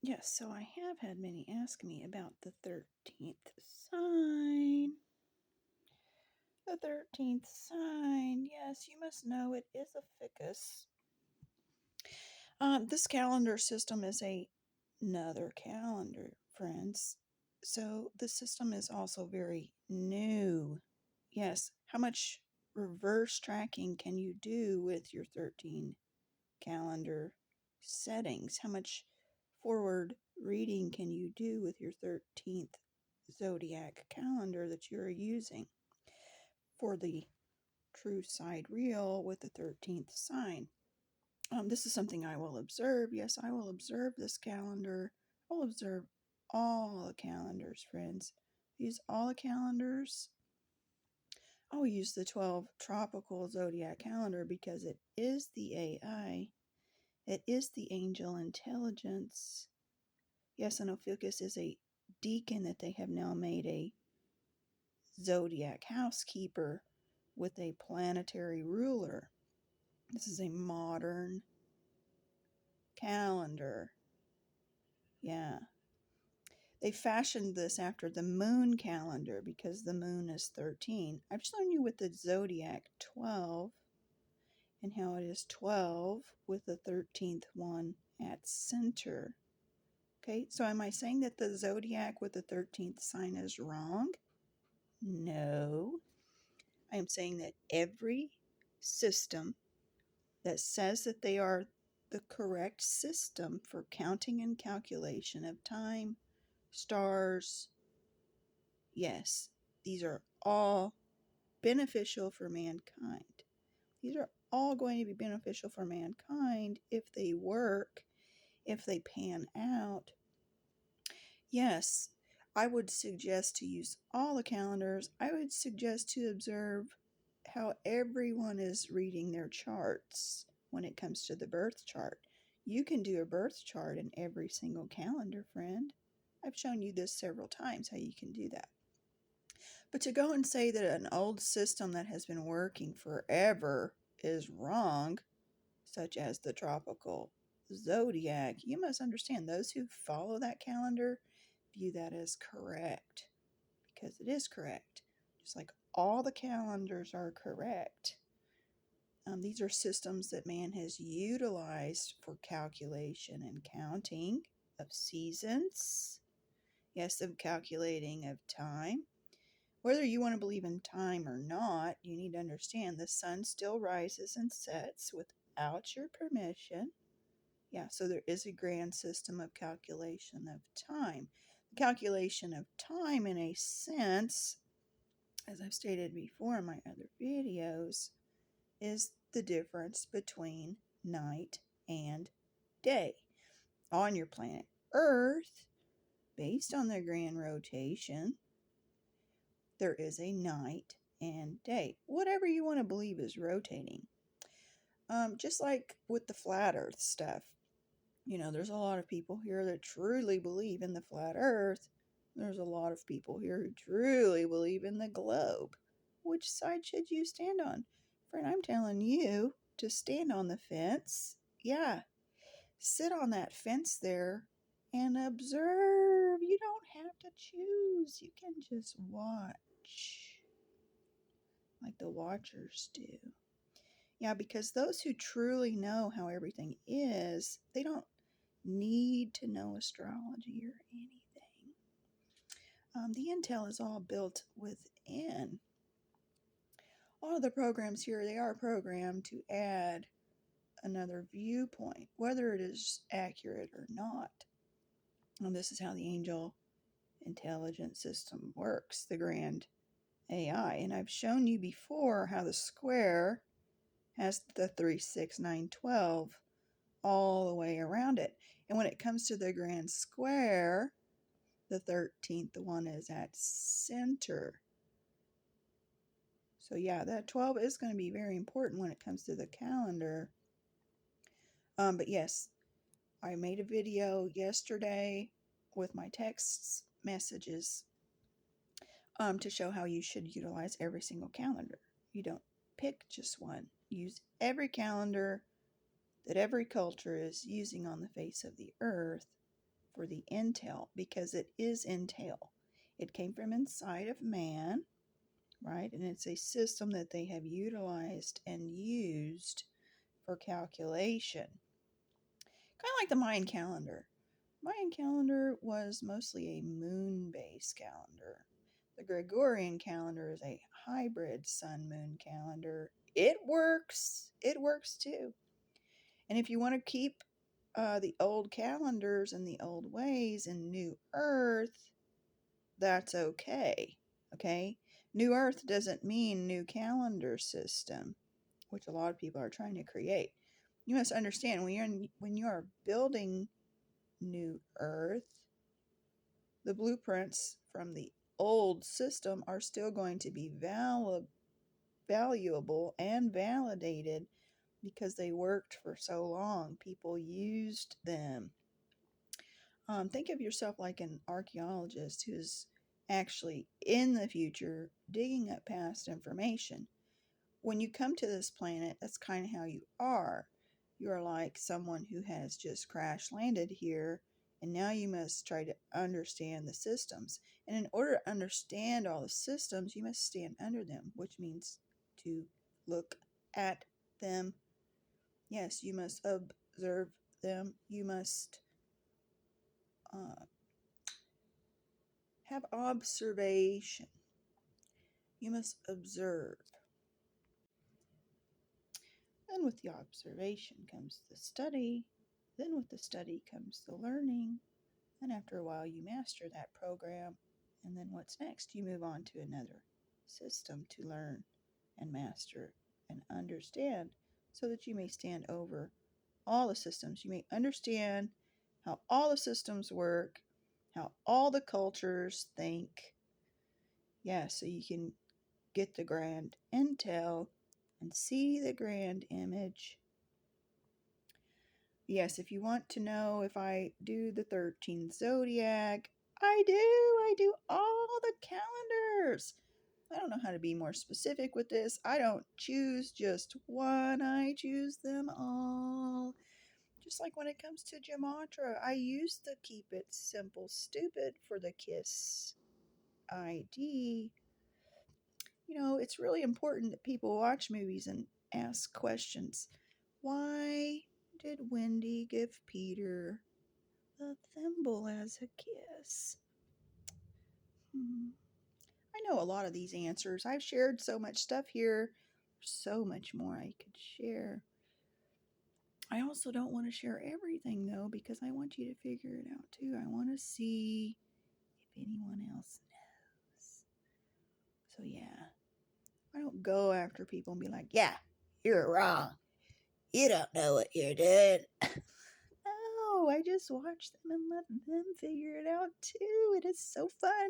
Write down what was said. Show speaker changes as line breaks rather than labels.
Yes, so I have had many ask me about the 13th sign. The 13th sign, yes, you must know it is a ficus. This calendar system is another calendar, friends. So the system is also very new. Yes, how much reverse tracking can you do with your 13 calendar settings? How much forward reading can you do with your 13th zodiac calendar that you're using for the true sidereal with the 13th sign? This is something I will observe. Yes, I will observe this calendar. I will observe all the calendars, friends. Use all the calendars. I will use the 12 tropical zodiac calendar because it is the AI. It is the angel intelligence. Yes, and Ophiuchus is a deacon that they have now made a zodiac housekeeper with a planetary ruler. This is a modern calendar. Yeah. They fashioned this after the moon calendar because the moon is 13. I've shown you with the zodiac 12 and how it is 12 with the 13th one at center. Okay, so am I saying that the zodiac with the 13th sign is wrong? No. I am saying that every system that says that they are the correct system for counting and calculation of time, stars, yes, these are all beneficial for mankind. These are all going to be beneficial for mankind if they work, if they pan out. Yes, I would suggest to use all the calendars. I would suggest to observe how everyone is reading their charts when it comes to the birth chart. You can do a birth chart in every single calendar, friend. I've shown you this several times how you can do that. But to go and say that an old system that has been working forever is wrong, such as the tropical zodiac, you must understand those who follow that calendar view that as correct because it is correct, just like all the calendars are correct. These are systems that man has utilized for calculation and counting of seasons, yes, of calculating of time. Whether you want to believe in time or not, you need to understand the sun still rises and sets without your permission. Yeah, so there is a grand system of calculation of time. The calculation of time, in a sense, as I've stated before in my other videos, is the difference between night and day. On your planet Earth, based on their grand rotation, there is a night and day. Whatever you want to believe is rotating. Just like with the flat earth stuff. There's a lot of people here that truly believe in the flat earth. There's a lot of people here who truly believe in the globe. Which side should you stand on? Friend, I'm telling you to stand on the fence. Yeah, sit on that fence there and observe. You don't have to choose. You can just watch like the watchers do. Yeah, because those who truly know how everything is, they don't need to know astrology or anything. The intel is all built within. All of the programs here, they are programmed to add another viewpoint, whether it is accurate or not. And this is how the angel intelligence system works, the grand AI. And I've shown you before how the square has the 3, 6, 9, 12 all the way around it. And when it comes to the grand square, the 13th one is at center. So yeah, that 12 is going to be very important when it comes to the calendar. But yes, I made a video yesterday with my text messages to show how you should utilize every single calendar. You don't pick just one. Use every calendar that every culture is using on the face of the earth for the intel because it is intel. It came from inside of man, right? And it's a system that they have utilized and used for calculation. Kind of like the Mayan calendar. Mayan calendar was mostly a moon-based calendar. The Gregorian calendar is a hybrid sun-moon calendar. It works. It works too. And if you want to keep the old calendars and the old ways in New Earth, that's okay. Okay? New Earth doesn't mean new calendar system, which a lot of people are trying to create. You must understand when you are building New Earth, the blueprints from the old system are still going to be valuable and validated because they worked for so long. People used them. Think of yourself like an archaeologist who's actually in the future digging up past information. When you come to this planet, that's kind of how you are. You're like someone who has just crash landed here, and now you must try to understand the systems. And in order to understand all the systems, you must stand under them, which means to look at them. Yes, you must observe them. You must uh, have observation. You must observe. Then with the observation comes the study. Then with the study comes the learning. And after a while, you master that program. And then what's next? You move on to another system to learn and master and understand so that you may stand over all the systems. You may understand how all the systems work, how all the cultures think. Yeah, so you can get the grand intel and see the grand image. Yes, if you want to know if I do the 13 zodiac, I do. I do all the calendars. I don't know how to be more specific with this. I don't choose just one, I choose them all. Just like when it comes to Gematria, I used to keep it simple, stupid for the KISS ID. You know, it's really important that people watch movies and ask questions. Why did Wendy give Peter the thimble as a kiss? I know a lot of these answers. I've shared so much stuff here. So much more I could share. I also don't want to share everything though because I want you to figure it out too. I want to see if anyone else knows. So yeah, I don't go after people and be like, yeah, you're wrong. You don't know what you're doing. No, I just watch them and let them figure it out too. It is so fun.